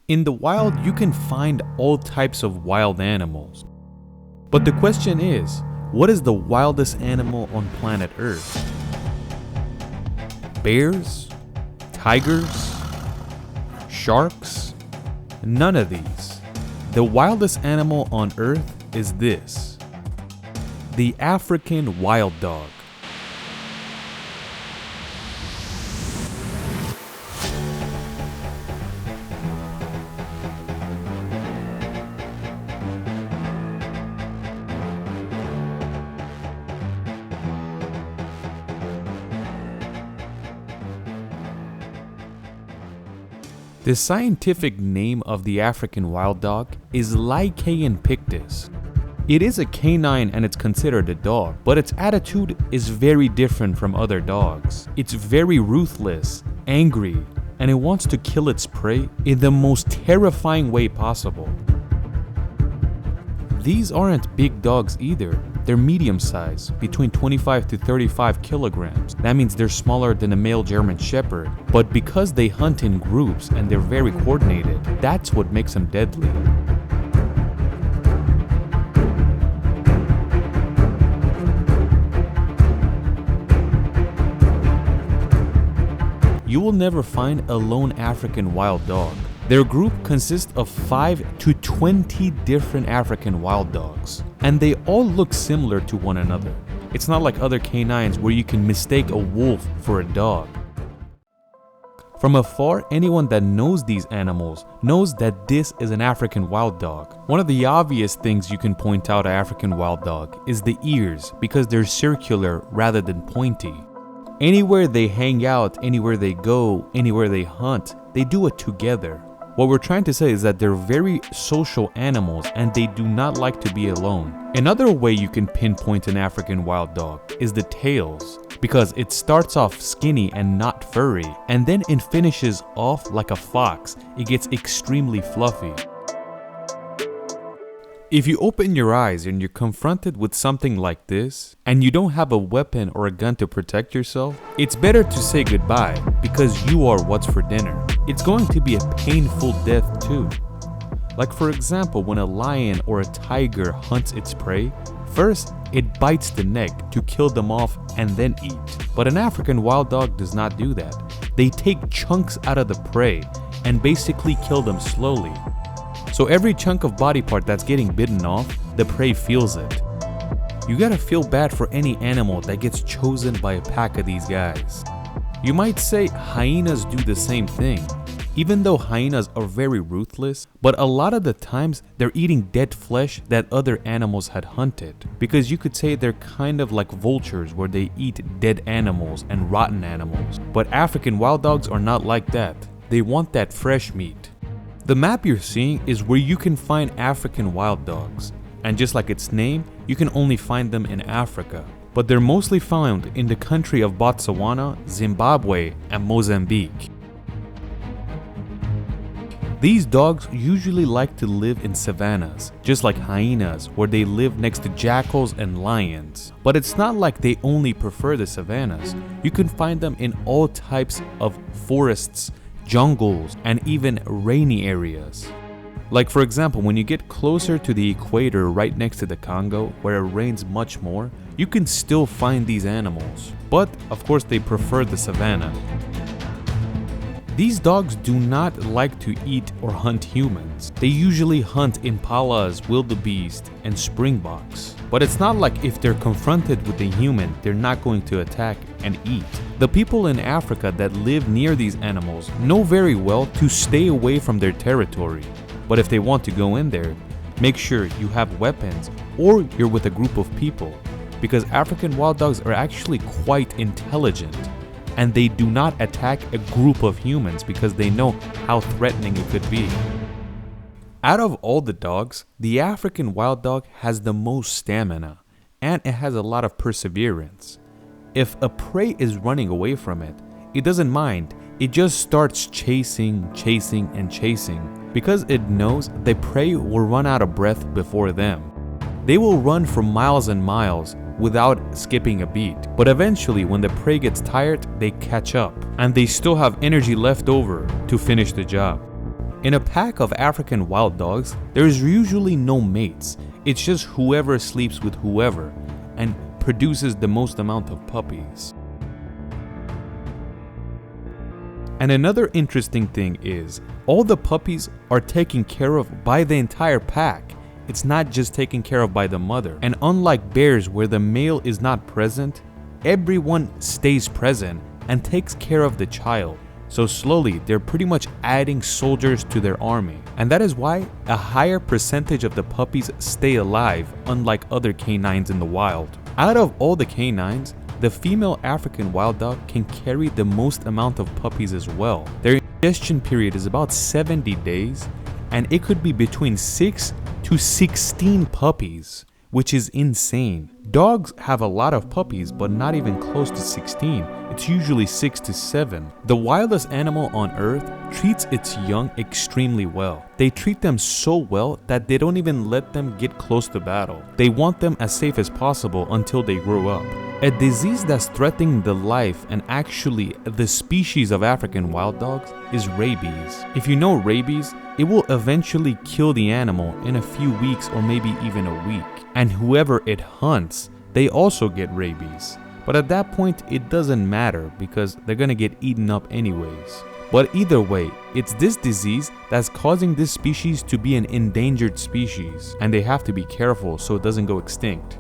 In the wild, you can find all types of wild animals. But the question is, what is the wildest animal on planet Earth? Bears? Tigers? Sharks? None of these. The wildest animal on Earth is this: the African wild dog. The scientific name of the African wild dog is Lycaon pictus. It is a canine and it's considered a dog, but its attitude is very different from other dogs. It's very ruthless, angry, and it wants to kill its prey in the most terrifying way possible. These aren't big dogs either. They're medium size, between 25 to 35 kilograms. That means they're smaller than a male German Shepherd. But because they hunt in groups and they're very coordinated, that's what makes them deadly. You will never find a lone African wild dog. Their group consists of 5 to 20 different African wild dogs, and they all look similar to one another. It's not like other canines where you can mistake a wolf for a dog. From afar, anyone that knows these animals knows that this is an African wild dog. One of the obvious things you can point out an African wild dog is the ears, because they're circular rather than pointy. Anywhere they hang out, anywhere they go, anywhere they hunt, they do it together. What we're trying to say is that they're very social animals and they do not like to be alone. Another way you can pinpoint an African wild dog is the tails, because it starts off skinny and not furry, and then it finishes off like a fox. It gets extremely fluffy. If you open your eyes and you're confronted with something like this, and you don't have a weapon or a gun to protect yourself, it's better to say goodbye, because you are what's for dinner. It's going to be a painful death too. Like for example, when a lion or a tiger hunts its prey, first it bites the neck to kill them off and then eat. But an African wild dog does not do that. They take chunks out of the prey and basically kill them slowly. So every chunk of body part that's getting bitten off, the prey feels it. You gotta feel bad for any animal that gets chosen by a pack of these guys. You might say hyenas do the same thing, even though hyenas are very ruthless, but a lot of the times they're eating dead flesh that other animals had hunted. Because you could say they're kind of like vultures where they eat dead animals and rotten animals. But African wild dogs are not like that. They want that fresh meat. The map you're seeing is where you can find African wild dogs, and just like its name, you can only find them in Africa. But they're mostly found in the country of Botswana, Zimbabwe, and Mozambique. These dogs usually like to live in savannas, just like hyenas, where they live next to jackals and lions. But it's not like they only prefer the savannas. You can find them in all types of forests, jungles, and even rainy areas. Like for example, when you get closer to the equator right next to the Congo, where it rains much more, you can still find these animals. But of course they prefer the savanna. These dogs do not like to eat or hunt humans. They usually hunt impalas, wildebeest, and springboks. But it's not like if they're confronted with a human, they're not going to attack and eat. The people in Africa that live near these animals know very well to stay away from their territory. But if they want to go in there, make sure you have weapons or you're with a group of people. Because African wild dogs are actually quite intelligent. And they do not attack a group of humans because they know how threatening it could be. Out of all the dogs, the African wild dog has the most stamina, and it has a lot of perseverance. If a prey is running away from it, it doesn't mind. It just starts chasing, and chasing, because it knows the prey will run out of breath before them. They will run for miles and miles without skipping a beat. But eventually, when the prey gets tired, they catch up, and they still have energy left over to finish the job. In a pack of African wild dogs, there is usually no mates. It's just whoever sleeps with whoever and produces the most amount of puppies. And another interesting thing is, all the puppies are taken care of by the entire pack. It's not just taken care of by the mother. And unlike bears where the male is not present, everyone stays present and takes care of the child. So slowly, they're pretty much adding soldiers to their army. And that is why a higher percentage of the puppies stay alive, unlike other canines in the wild. Out of all the canines, the female African wild dog can carry the most amount of puppies as well. Their gestation period is about 70 days, and it could be between 6 to 16 puppies, which is insane. Dogs have a lot of puppies, but not even close to 16. It's usually 6 to 7. The wildest animal on earth treats its young extremely well. They treat them so well that they don't even let them get close to battle. They want them as safe as possible until they grow up. A disease that's threatening the life and actually the species of African wild dogs is rabies. If you know rabies, it will eventually kill the animal in a few weeks or maybe even a week. And whoever it hunts, they also get rabies. But at that point, it doesn't matter because they're gonna get eaten up anyways. But either way, it's this disease that's causing this species to be an endangered species, and they have to be careful so it doesn't go extinct.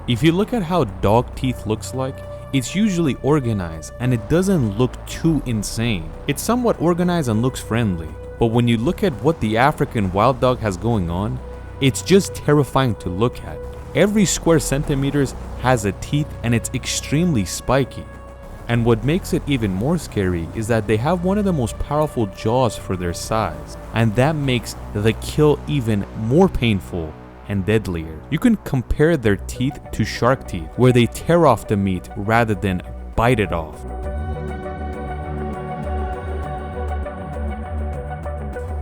If you look at how dog teeth looks like, it's usually organized and it doesn't look too insane. It's somewhat organized and looks friendly, but when you look at what the African wild dog has going on, it's just terrifying to look at. Every square centimeters has a teeth and it's extremely spiky. And what makes it even more scary is that they have one of the most powerful jaws for their size, and that makes the kill even more painful and deadlier. You can compare their teeth to shark teeth, where they tear off the meat rather than bite it off.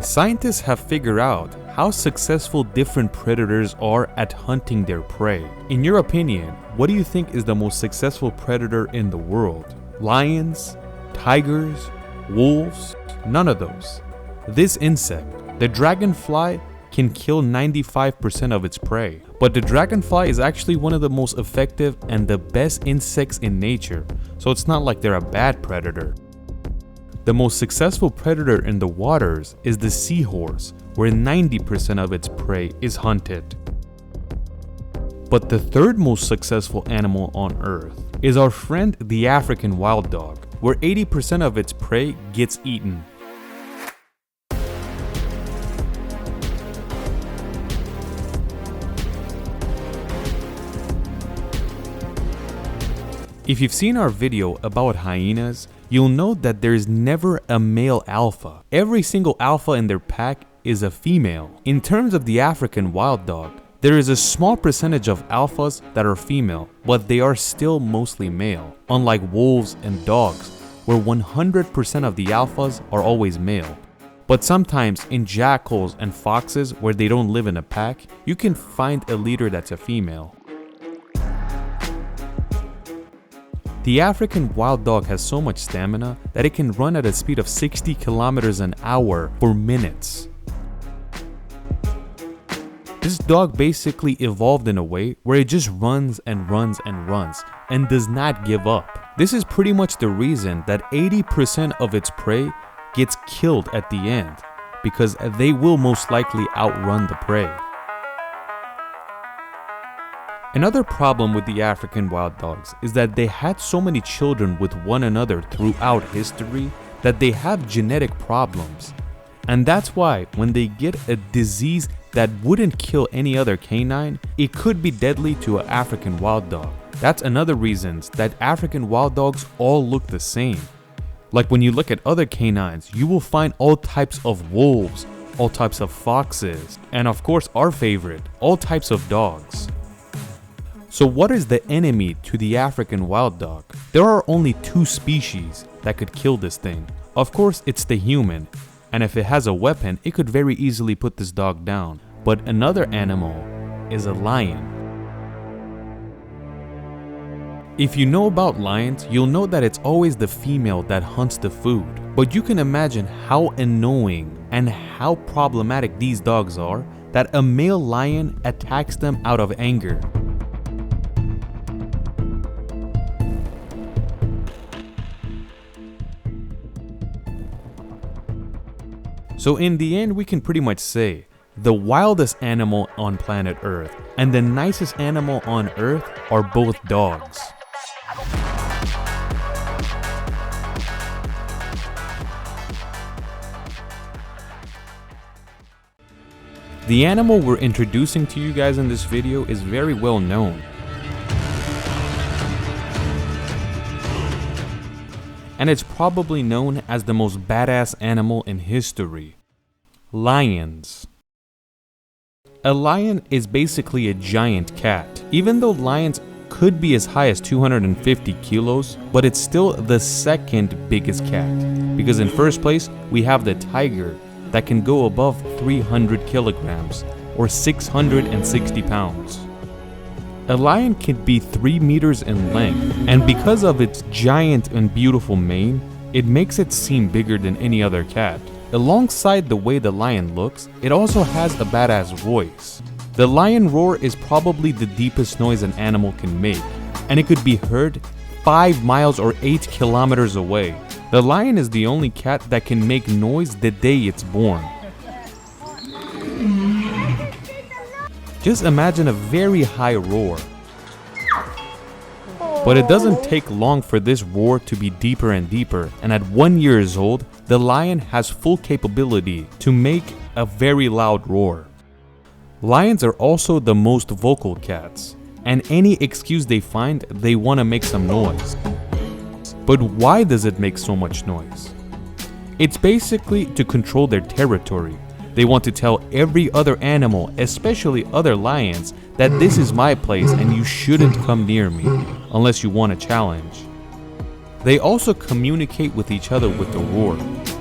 Scientists have figured out how successful different predators are at hunting their prey. In your opinion, what do you think is the most successful predator in the world? Lions? Tigers? Wolves? None of those. This insect, the dragonfly, can kill 95% of its prey. But the dragonfly is actually one of the most effective and the best insects in nature, so it's not like they're a bad predator. The most successful predator in the waters is the seahorse, where 90% of its prey is hunted. But the third most successful animal on earth is our friend the African wild dog, where 80% of its prey gets eaten. If you've seen our video about hyenas, you'll know that there's never a male alpha. Every single alpha in their pack is a female. In terms of the African wild dog, there is a small percentage of alphas that are female, but they are still mostly male, unlike wolves and dogs, where 100% of the alphas are always male. But sometimes in jackals and foxes, where they don't live in a pack, you can find a leader that's a female. The African wild dog has so much stamina that it can run at a speed of 60 kilometers an hour for minutes. This dog basically evolved in a way where it just runs and runs and runs and does not give up. This is pretty much the reason that 80% of its prey gets killed at the end, because they will most likely outrun the prey. Another problem with the African wild dogs is that they had so many children with one another throughout history that they have genetic problems. And that's why when they get a disease that wouldn't kill any other canine, it could be deadly to an African wild dog. That's another reason that African wild dogs all look the same. Like when you look at other canines, you will find all types of wolves, all types of foxes, and of course our favorite, all types of dogs. So what is the enemy to the African wild dog? There are only two species that could kill this thing. Of course, it's the human, and if it has a weapon, it could very easily put this dog down. But another animal is a lion. If you know about lions, you'll know that it's always the female that hunts the food. But you can imagine how annoying and how problematic these dogs are that a male lion attacks them out of anger. So in the end, we can pretty much say the wildest animal on planet Earth and the nicest animal on Earth are both dogs. The animal we're introducing to you guys in this video is very well known. And it's probably known as the most badass animal in history. Lions. A lion is basically a giant cat. Even though lions could be as high as 250 kilos, but it's still the second biggest cat. Because in first place, we have the tiger that can go above 300 kilograms or 660 pounds. A lion can be 3 meters in length, and because of its giant and beautiful mane, it makes it seem bigger than any other cat. Alongside the way the lion looks, it also has a badass voice. The lion roar is probably the deepest noise an animal can make, and it could be heard 5 miles or 8 kilometers away. The lion is the only cat that can make noise the day it's born. Just imagine a very high roar. But it doesn't take long for this roar to be deeper and deeper, and at 1 year old, the lion has full capability to make a very loud roar. Lions are also the most vocal cats, and any excuse they find, they want to make some noise. But why does it make so much noise? It's basically to control their territory. They want to tell every other animal, especially other lions, that this is my place and you shouldn't come near me unless you want a challenge. They also communicate with each other with the roar.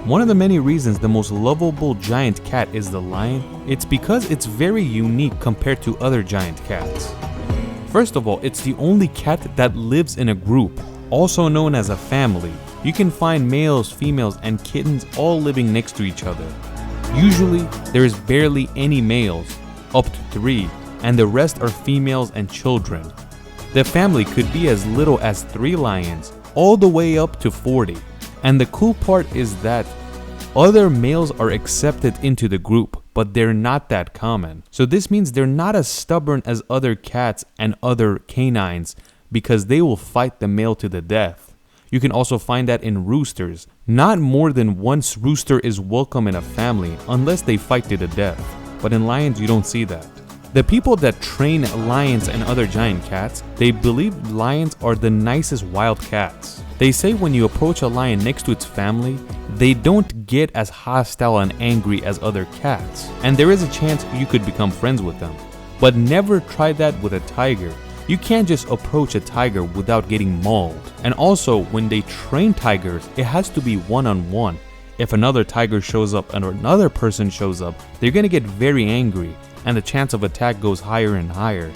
One of the many reasons the most lovable giant cat is the lion, it's because it's very unique compared to other giant cats. First of all, it's the only cat that lives in a group, also known as a family. You can find males, females, and kittens all living next to each other. Usually, there is barely any males, up to 3, and the rest are females and children. The family could be as little as 3 lions, all the way up to 40. And the cool part is that other males are accepted into the group, but they're not that common. So this means they're not as stubborn as other cats and other canines, because they will fight the male to the death. You can also find that in roosters. Not more than one rooster is welcome in a family unless they fight to the death. But in lions, you don't see that. The people that train lions and other giant cats, they believe lions are the nicest wild cats. They say when you approach a lion next to its family, they don't get as hostile and angry as other cats. And there is a chance you could become friends with them. But never try that with a tiger. You can't just approach a tiger without getting mauled. And also, when they train tigers, it has to be one-on-one. If another tiger shows up and another person shows up, they're gonna get very angry, and the chance of attack goes higher and higher.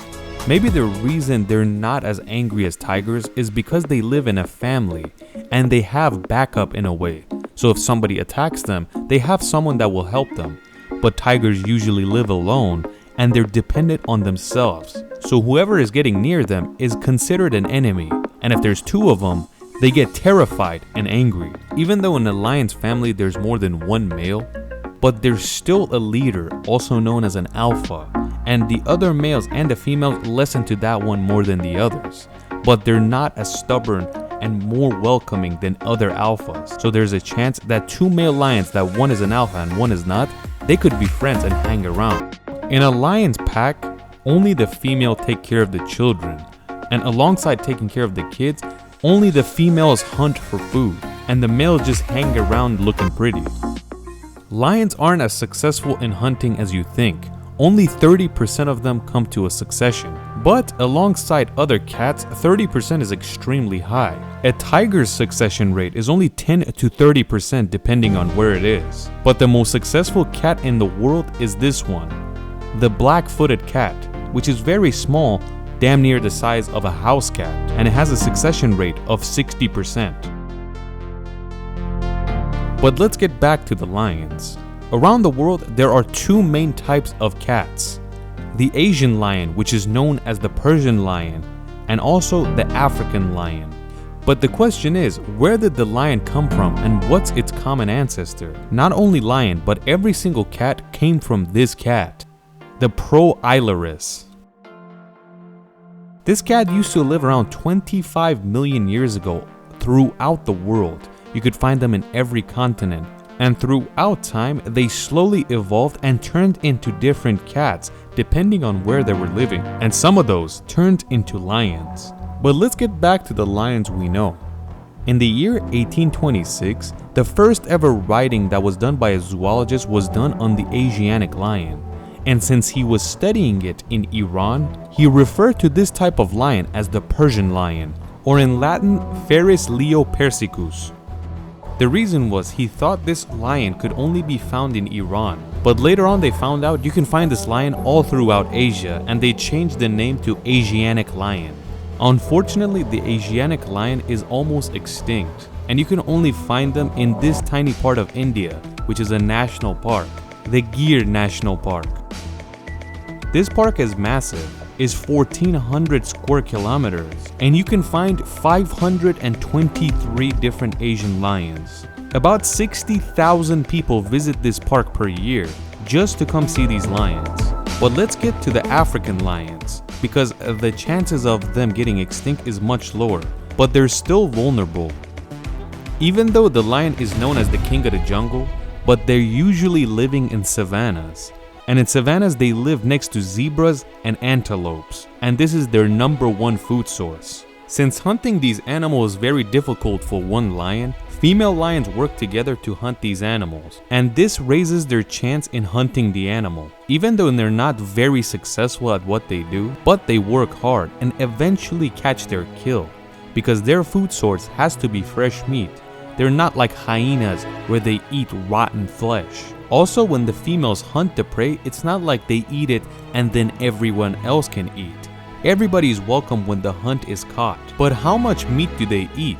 Maybe the reason they're not as angry as tigers is because they live in a family, and they have backup in a way. So if somebody attacks them, they have someone that will help them. But tigers usually live alone, and they're dependent on themselves. So whoever is getting near them is considered an enemy, and if there's 2 of them, they get terrified and angry. Even though in a lion's family there's more than 1 male, but there's still a leader, also known as an alpha, and the other males and the females listen to that one more than the others. But they're not as stubborn and more welcoming than other alphas. So there's a chance that 2 male lions, that one is an alpha and one is not, they could be friends and hang around. In a lion's pack, only the female take care of the children, and alongside taking care of the kids, only the females hunt for food, and the males just hang around looking pretty. Lions aren't as successful in hunting as you think. Only 30% of them come to a succession. But alongside other cats, 30% is extremely high. A tiger's succession rate is only 10 to 30% depending on where it is. But the most successful cat in the world is this one, the black-footed cat, which is very small, damn near the size of a house cat, and it has a succession rate of 60%. But let's get back to the lions. Around the world, there are two main types of cats. The Asian lion, which is known as the Persian lion, and also the African lion. But the question is, where did the lion come from and what's its common ancestor? Not only lion, but every single cat came from this cat, the Pro-Ailuris. This cat used to live around 25 million years ago throughout the world. You could find them in every continent. And throughout time, they slowly evolved and turned into different cats depending on where they were living. And some of those turned into lions. But let's get back to the lions we know. In the year 1826, the first ever writing that was done by a zoologist was done on the Asiatic lion. And since he was studying it in Iran, he referred to this type of lion as the Persian lion, or in Latin, Felis leo persicus. The reason was he thought this lion could only be found in Iran, but later on they found out you can find this lion all throughout Asia, and they changed the name to Asiatic lion. Unfortunately, the Asiatic lion is almost extinct, and you can only find them in this tiny part of India, which is a national park, the Gir National Park. This park is massive, is 1,400 square kilometers, and you can find 523 different Asian lions. About 60,000 people visit this park per year just to come see these lions. But let's get to the African lions, because the chances of them getting extinct is much lower, but they're still vulnerable. Even though the lion is known as the king of the jungle, but they're usually living in savannas. And in savannas, they live next to zebras and antelopes, and this is their #1 food source. Since hunting these animals is very difficult for one lion, female lions work together to hunt these animals, and this raises their chance in hunting the animal. Even though they're not very successful at what they do, but they work hard and eventually catch their kill, because their food source has to be fresh meat. They're not like hyenas where they eat rotten flesh. Also, when the females hunt the prey, it's not like they eat it and then everyone else can eat. Everybody is welcome when the hunt is caught. But how much meat do they eat?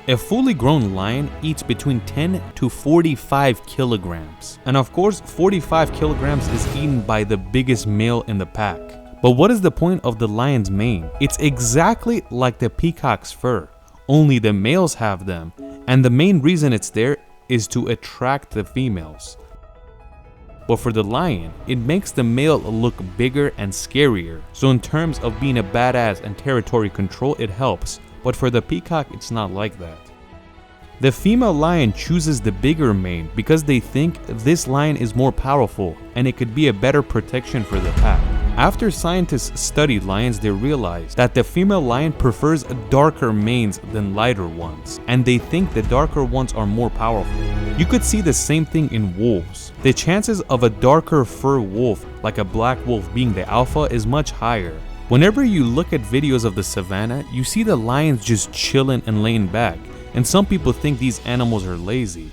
A fully grown lion eats between 10 to 45 kilograms. And of course, 45 kilograms is eaten by the biggest male in the pack. But what is the point of the lion's mane? It's exactly like the peacock's fur, only the males have them. And the main reason it's there is to attract the females. But for the lion, it makes the male look bigger and scarier. So in terms of being a badass and territory control, it helps. But for the peacock, it's not like that. The female lion chooses the bigger mane because they think this lion is more powerful and it could be a better protection for the pack. After scientists studied lions, they realized that the female lion prefers darker manes than lighter ones, and they think the darker ones are more powerful. You could see the same thing in wolves. The chances of a darker fur wolf, like a black wolf, being the alpha is much higher. Whenever you look at videos of the savannah, you see the lions just chilling and laying back, and some people think these animals are lazy.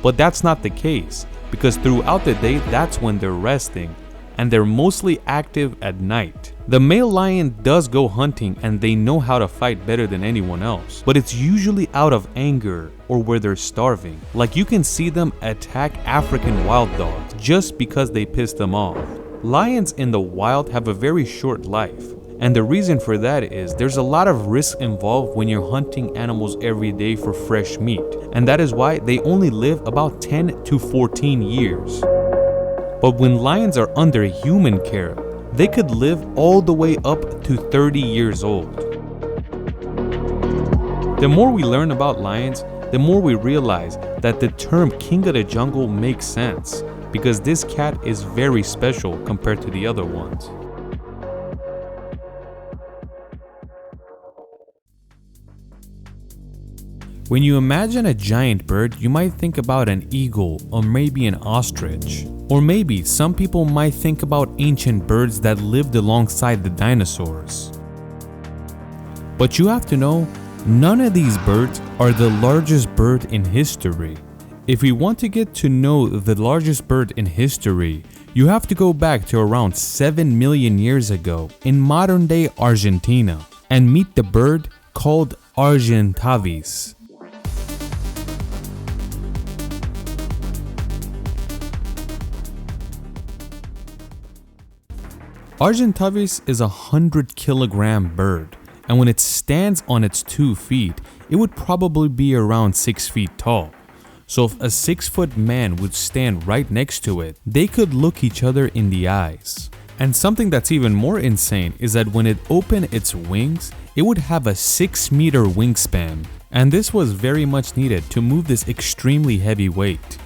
But that's not the case, because throughout the day, that's when they're resting, and they're mostly active at night. The male lion does go hunting and they know how to fight better than anyone else, but it's usually out of anger or where they're starving. Like you can see them attack African wild dogs just because they piss them off. Lions in the wild have a very short life, and the reason for that is there's a lot of risk involved when you're hunting animals every day for fresh meat, and that is why they only live about 10 to 14 years. But when lions are under human care, they could live all the way up to 30 years old. The more we learn about lions, the more we realize that the term king of the jungle makes sense, because this cat is very special compared to the other ones. When you imagine a giant bird, you might think about an eagle or maybe an ostrich. Or maybe some people might think about ancient birds that lived alongside the dinosaurs. But you have to know, none of these birds are the largest bird in history. If we want to get to know the largest bird in history, You have to go back to around 7 million years ago in modern-day Argentina and meet the bird called Argentavis. Argentavis is a 100-kilogram bird, and when it stands on its 2 feet, it would probably be around 6 feet tall. So if a 6-foot man would stand right next to it, they could look each other in the eyes. And something that's even more insane is that when it opened its wings, it would have a 6-meter wingspan. And this was very much needed to move this extremely heavy weight.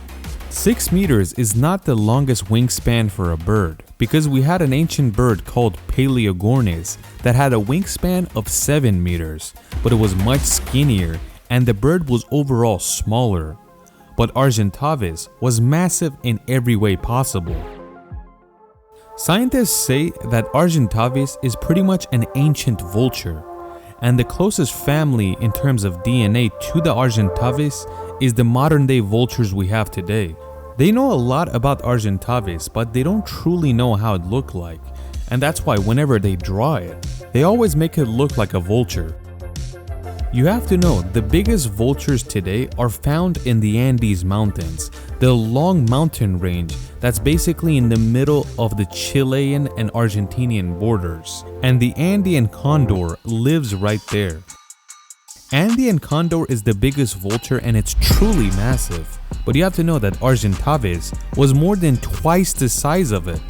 6 meters is not the longest wingspan for a bird, because we had an ancient bird called Palaeogornis that had a wingspan of 7 meters, but it was much skinnier and the bird was overall smaller. But Argentavis was massive in every way possible. Scientists say that Argentavis is pretty much an ancient vulture, and the closest family in terms of DNA to the Argentavis is the modern day vultures we have today. They know a lot about Argentavis, but they don't truly know how it looked like, and that's why whenever they draw it, they always make it look like a vulture. You have to know, the biggest vultures today are found in the Andes Mountains, the long mountain range that's basically in the middle of the Chilean and Argentinian borders, and the Andean condor lives right there. Andean condor is the biggest vulture and it's truly massive, but you have to know that Argentavis was more than twice the size of it.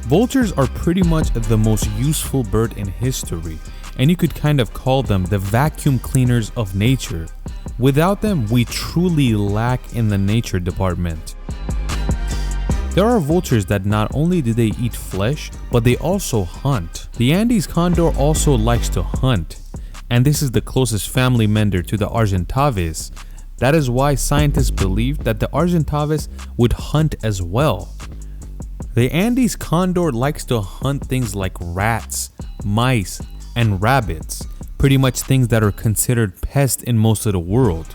Vultures are pretty much the most useful bird in history, and you could kind of call them the vacuum cleaners of nature. Without them, we truly lack in the nature department. There are vultures that not only do they eat flesh, but they also hunt. The Andes condor also likes to hunt, and this is the closest family member to the Argentavis. That is why scientists believe that the Argentavis would hunt as well. The Andes condor likes to hunt things like rats, mice, and rabbits, pretty much things that are considered pests in most of the world.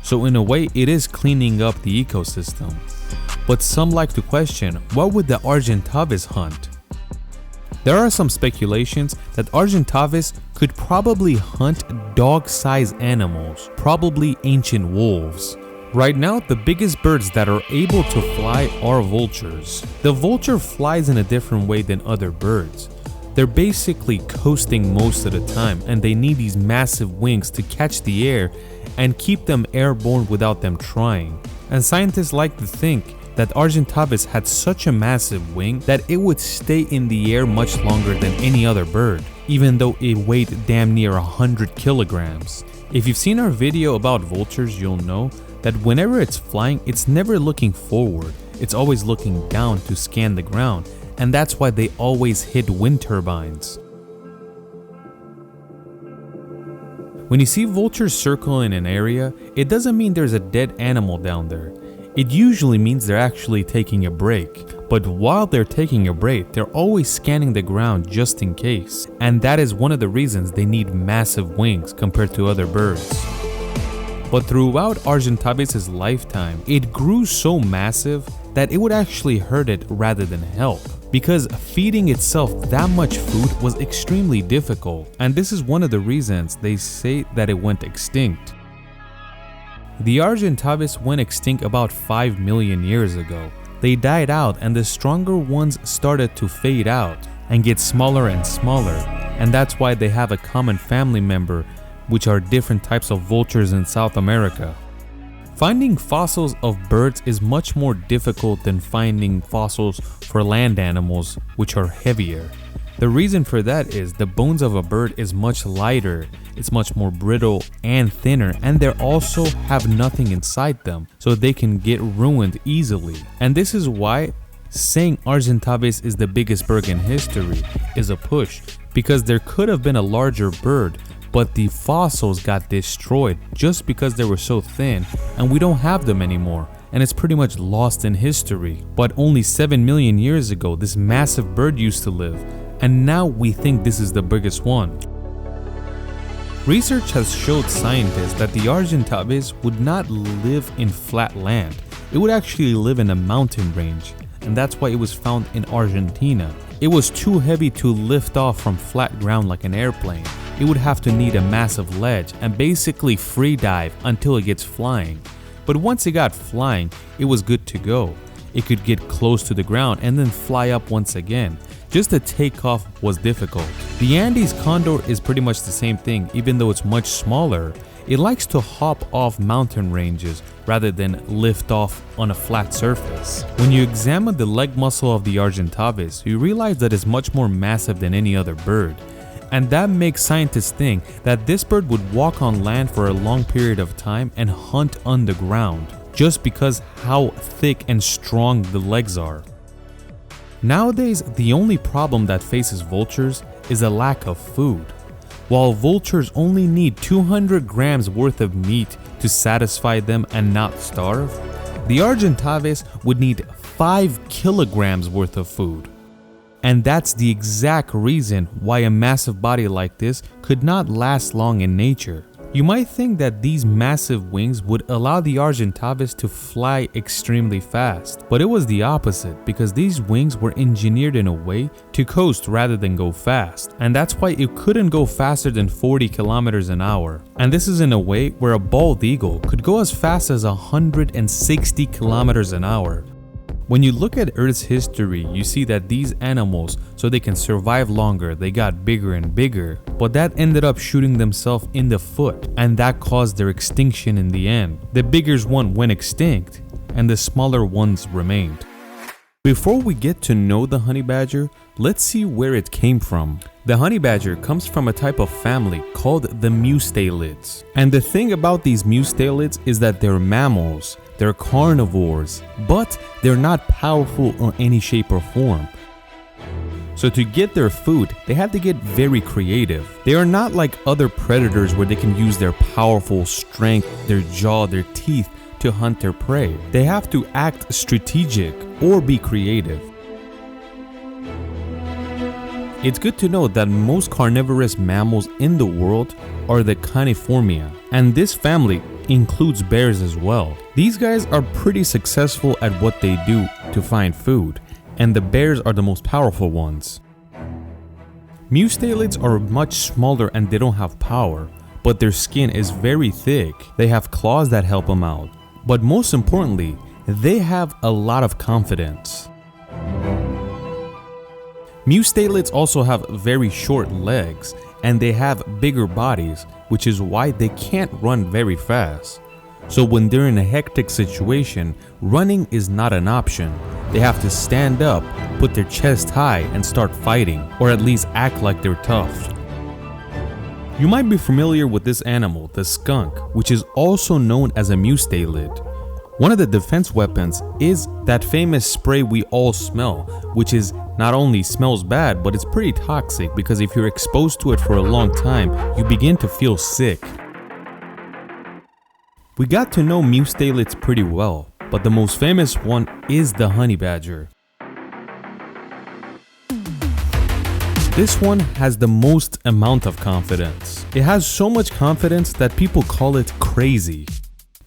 So in a way, it is cleaning up the ecosystem. But some like to question, what would the Argentavis hunt? There are some speculations that Argentavis could probably hunt dog-sized animals, probably ancient wolves. Right now, the biggest birds that are able to fly are vultures. The vulture flies in a different way than other birds. They're basically coasting most of the time, and they need these massive wings to catch the air and keep them airborne without them trying. And scientists like to think that Argentavis had such a massive wing that it would stay in the air much longer than any other bird, even though it weighed damn near 100 kilograms. If you've seen our video about vultures, you'll know that whenever it's flying, it's never looking forward, it's always looking down to scan the ground, and that's why they always hit wind turbines. When you see vultures circle in an area, it doesn't mean there's a dead animal down there. It usually means they're actually taking a break. But while they're taking a break, they're always scanning the ground just in case. And that is one of the reasons they need massive wings compared to other birds. But throughout Argentavis' lifetime, it grew so massive that it would actually hurt it rather than help, because feeding itself that much food was extremely difficult, and this is one of the reasons they say that it went extinct. The Argentavis went extinct about 5 million years ago. They died out and the stronger ones started to fade out and get smaller and smaller, and that's why they have a common family member, which are different types of vultures in South America. Finding fossils of birds is much more difficult than finding fossils for land animals, which are heavier. The reason for that is the bones of a bird is much lighter, it's much more brittle and thinner, and they also have nothing inside them, so they can get ruined easily. And this is why saying Argentavis is the biggest bird in history is a push, because there could have been a larger bird, but the fossils got destroyed just because they were so thin, and we don't have them anymore, and it's pretty much lost in history. But only 7 million years ago, this massive bird used to live, and now we think this is the biggest one. Research has showed scientists that the Argentavis would not live in flat land. It would actually live in a mountain range, and that's why it was found in Argentina. It was too heavy to lift off from flat ground like an airplane. It would have to need a massive ledge and basically free dive until it gets flying. But once it got flying, it was good to go. It could get close to the ground and then fly up once again. Just the takeoff was difficult. The Andes condor is pretty much the same thing, even though it's much smaller. It likes to hop off mountain ranges rather than lift off on a flat surface. When you examine the leg muscle of the Argentavis, you realize that it's much more massive than any other bird. And that makes scientists think that this bird would walk on land for a long period of time and hunt underground, just because how thick and strong the legs are. Nowadays, the only problem that faces vultures is a lack of food. While vultures only need 200 grams worth of meat to satisfy them and not starve, the Argentavis would need 5 kilograms worth of food. And that's the exact reason why a massive body like this could not last long in nature. You might think that these massive wings would allow the Argentavis to fly extremely fast, but it was the opposite because these wings were engineered in a way to coast rather than go fast, and that's why it couldn't go faster than 40 kilometers an hour. And this is in a way where a bald eagle could go as fast as 160 kilometers an hour. When you look at Earth's history, you see that these animals, so they can survive longer, they got bigger and bigger, but that ended up shooting themselves in the foot, and that caused their extinction in the end. The bigger one went extinct, and the smaller ones remained. Before we get to know the honey badger, let's see where it came from. The honey badger comes from a type of family called the mustelids. And the thing about these mustelids is that they're mammals, they're carnivores, but they're not powerful in any shape or form. So to get their food, they have to get very creative. They are not like other predators where they can use their powerful strength, their jaw, their teeth to hunt their prey. They have to act strategic or be creative. It's good to know that most carnivorous mammals in the world are the Caniformia, and this family includes bears as well. These guys are pretty successful at what they do to find food, and the bears are the most powerful ones. Mustelids are much smaller and they don't have power, but their skin is very thick. They have claws that help them out. But most importantly, they have a lot of confidence. Mustelids also have very short legs and they have bigger bodies, which is why they can't run very fast. So when they're in a hectic situation, running is not an option. They have to stand up, put their chest high and start fighting, or at least act like they're tough. You might be familiar with this animal, the skunk, which is also known as a mustelid. One of the defense weapons is that famous spray we all smell, which is not only smells bad, but it's pretty toxic because if you're exposed to it for a long time, you begin to feel sick. We got to know mustelids pretty well, but the most famous one is the honey badger. This one has the most amount of confidence. It has so much confidence that people call it crazy.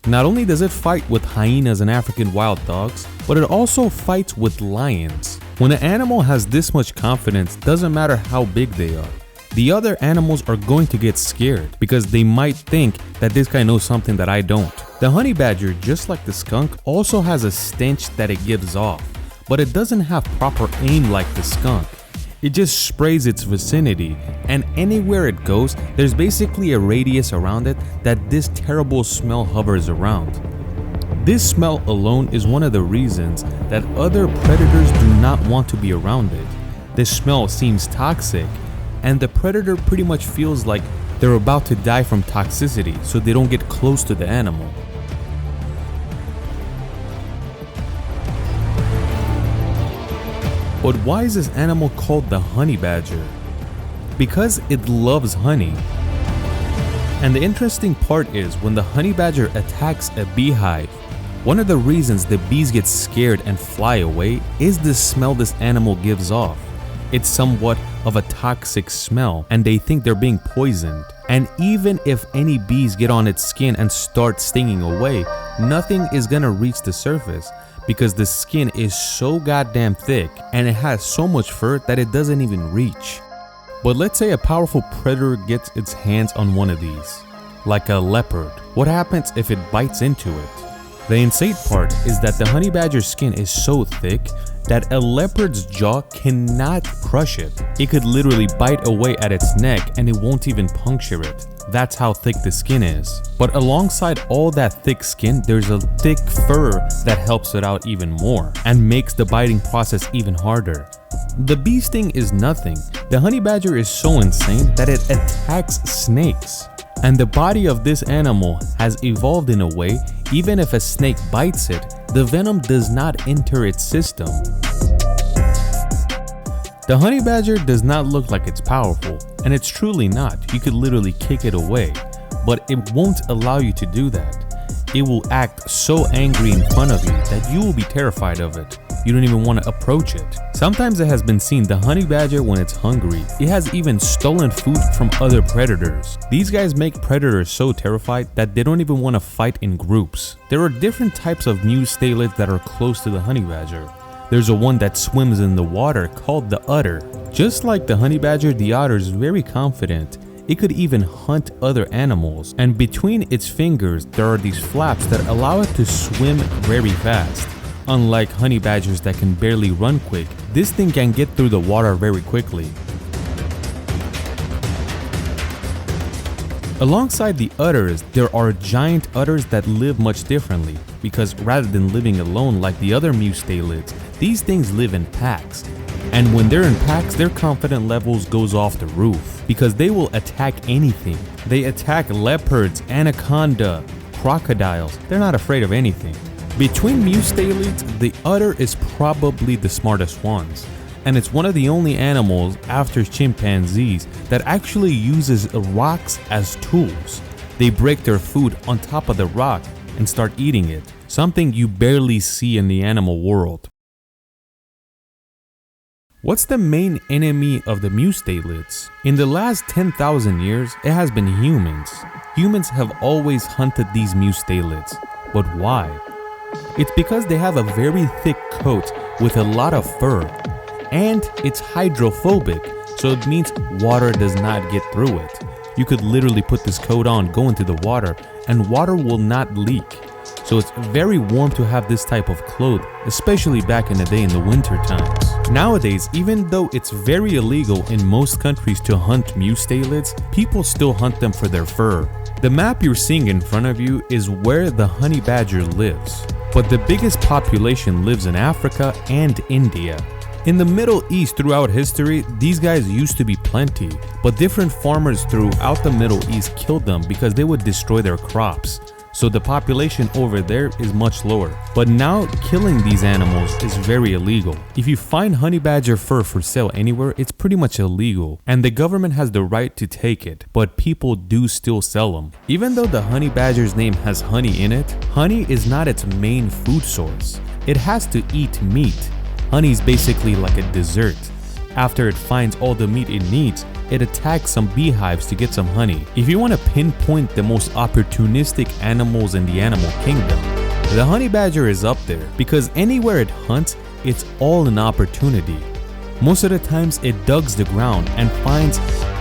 Not only does it fight with hyenas and African wild dogs, but it also fights with lions. When an animal has this much confidence, doesn't matter how big they are. The other animals are going to get scared because they might think that this guy knows something that I don't. The honey badger, just like the skunk, also has a stench that it gives off, but it doesn't have proper aim like the skunk. It just sprays its vicinity, and anywhere it goes, there's basically a radius around it that this terrible smell hovers around. This smell alone is one of the reasons that other predators do not want to be around it. This smell seems toxic, and the predator pretty much feels like they're about to die from toxicity, so they don't get close to the animal. But why is this animal called the honey badger? Because it loves honey. And the interesting part is when the honey badger attacks a beehive, one of the reasons the bees get scared and fly away is the smell this animal gives off. It's somewhat of a toxic smell and they think they're being poisoned. And even if any bees get on its skin and start stinging away, nothing is gonna reach the surface because the skin is so goddamn thick and it has so much fur that it doesn't even reach. But let's say a powerful predator gets its hands on one of these, like a leopard. What happens if it bites into it? The insane part is that the honey badger's skin is so thick that a leopard's jaw cannot crush it. It could literally bite away at its neck and it won't even puncture it. That's how thick the skin is. But alongside all that thick skin, there's a thick fur that helps it out even more and makes the biting process even harder. The bee sting is nothing. The honey badger is so insane that it attacks snakes. And the body of this animal has evolved in a way, even if a snake bites it, the venom does not enter its system. The honey badger does not look like it's powerful, and it's truly not. You could literally kick it away, but it won't allow you to do that. It will act so angry in front of you that you will be terrified of it. You don't even want to approach it. Sometimes it has been seen the honey badger when it's hungry. It has even stolen food from other predators. These guys make predators so terrified that they don't even want to fight in groups. There are different types of mustelids that are close to the honey badger. There's a one that swims in the water called the otter. Just like the honey badger, the otter is very confident. It could even hunt other animals, and between its fingers there are these flaps that allow it to swim very fast. Unlike honey badgers that can barely run quick, this thing can get through the water very quickly. Alongside the otters, there are giant otters that live much differently, because rather than living alone like the other mustelids, these things live in packs. And when they're in packs, their confidence levels goes off the roof, because they will attack anything. They attack leopards, anaconda, crocodiles. They're not afraid of anything. Between mustelids, the otter is probably the smartest ones, and it's one of the only animals after chimpanzees that actually uses rocks as tools. They break their food on top of the rock and start eating it, something you barely see in the animal world. What's the main enemy of the mustelids? In the last 10,000 years, it has been humans. Humans have always hunted these mustelids, but why? It's because they have a very thick coat with a lot of fur, and it's hydrophobic, so it means water does not get through it. You could literally put this coat on, go into the water, and water will not leak. So it's very warm to have this type of clothes, especially back in the day in the winter times. Nowadays, even though it's very illegal in most countries to hunt mustelids, people still hunt them for their fur. The map you're seeing in front of you is where the honey badger lives, but the biggest population lives in Africa and India. In the Middle East throughout history, these guys used to be plenty, but different farmers throughout the Middle East killed them because they would destroy their crops. So the population over there is much lower. But now killing these animals is very illegal. If you find honey badger fur for sale anywhere, it's pretty much illegal, and the government has the right to take it, but people do still sell them. Even though the honey badger's name has honey in it, honey is not its main food source. It has to eat meat. Honey is basically like a dessert. After it finds all the meat it needs, it attacks some beehives to get some honey. If you want to pinpoint the most opportunistic animals in the animal kingdom, the honey badger is up there, because anywhere it hunts, it's all an opportunity. Most of the times it digs the ground and finds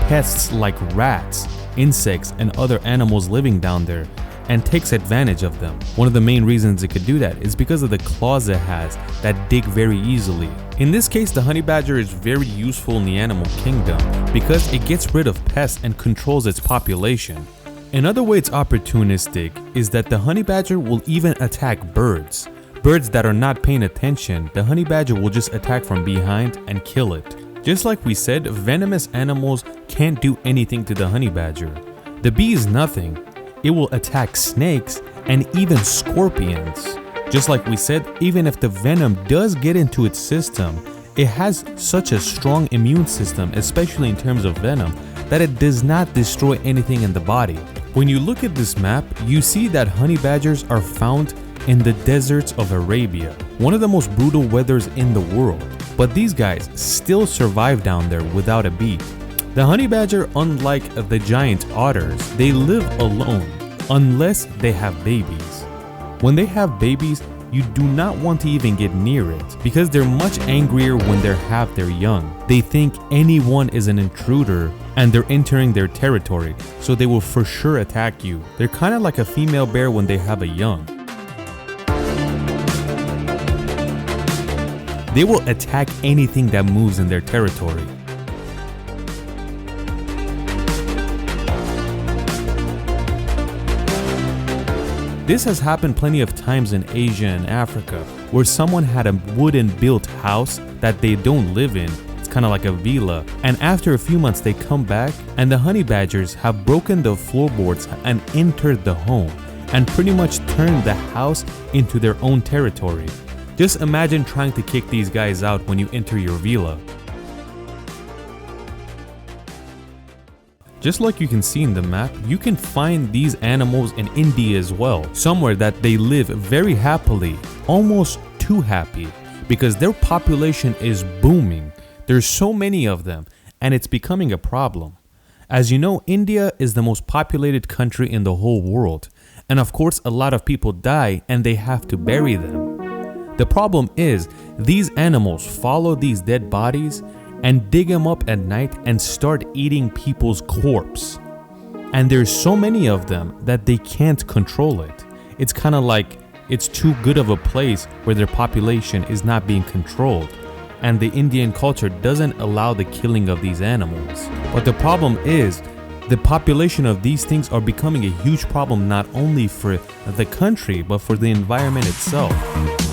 pests like rats, insects, and other animals living down there, and takes advantage of them. One of the main reasons it could do that is because of the claws it has that dig very easily. In this case, the honey badger is very useful in the animal kingdom because it gets rid of pests and controls its population. Another way it's opportunistic is that the honey badger will even attack birds. Birds that are not paying attention, the honey badger will just attack from behind and kill it. Just like we said, venomous animals can't do anything to the honey badger. The bee is nothing. It will attack snakes and even scorpions. Just like we said, even if the venom does get into its system, it has such a strong immune system, especially in terms of venom, that it does not destroy anything in the body. When you look at this map, you see that honey badgers are found in the deserts of Arabia, one of the most brutal weathers in the world. But these guys still survive down there without a beat. The honey badger, unlike the giant otters, they live alone unless they have babies. When they have babies, you do not want to even get near it because they're much angrier when they have their young. They think anyone is an intruder and they're entering their territory, so they will for sure attack you. They're kind of like a female bear when they have a young. They will attack anything that moves in their territory. This has happened plenty of times in Asia and Africa, where someone had a wooden built house that they don't live in. It's kind of like a villa. And after a few months they come back and the honey badgers have broken the floorboards and entered the home and pretty much turned the house into their own territory. Just imagine trying to kick these guys out when you enter your villa. Just like you can see in the map, you can find these animals in India as well, somewhere that they live very happily, almost too happy, because their population is booming. There's so many of them, and it's becoming a problem. As you know, India is the most populated country in the whole world, and of course a lot of people die and they have to bury them. The problem is, these animals follow these dead bodies and dig them up at night and start eating people's corpse. And there's so many of them that they can't control it. It's kind of like it's too good of a place where their population is not being controlled. And the Indian culture doesn't allow the killing of these animals. But the problem is, the population of these things are becoming a huge problem not only for the country, but for the environment itself.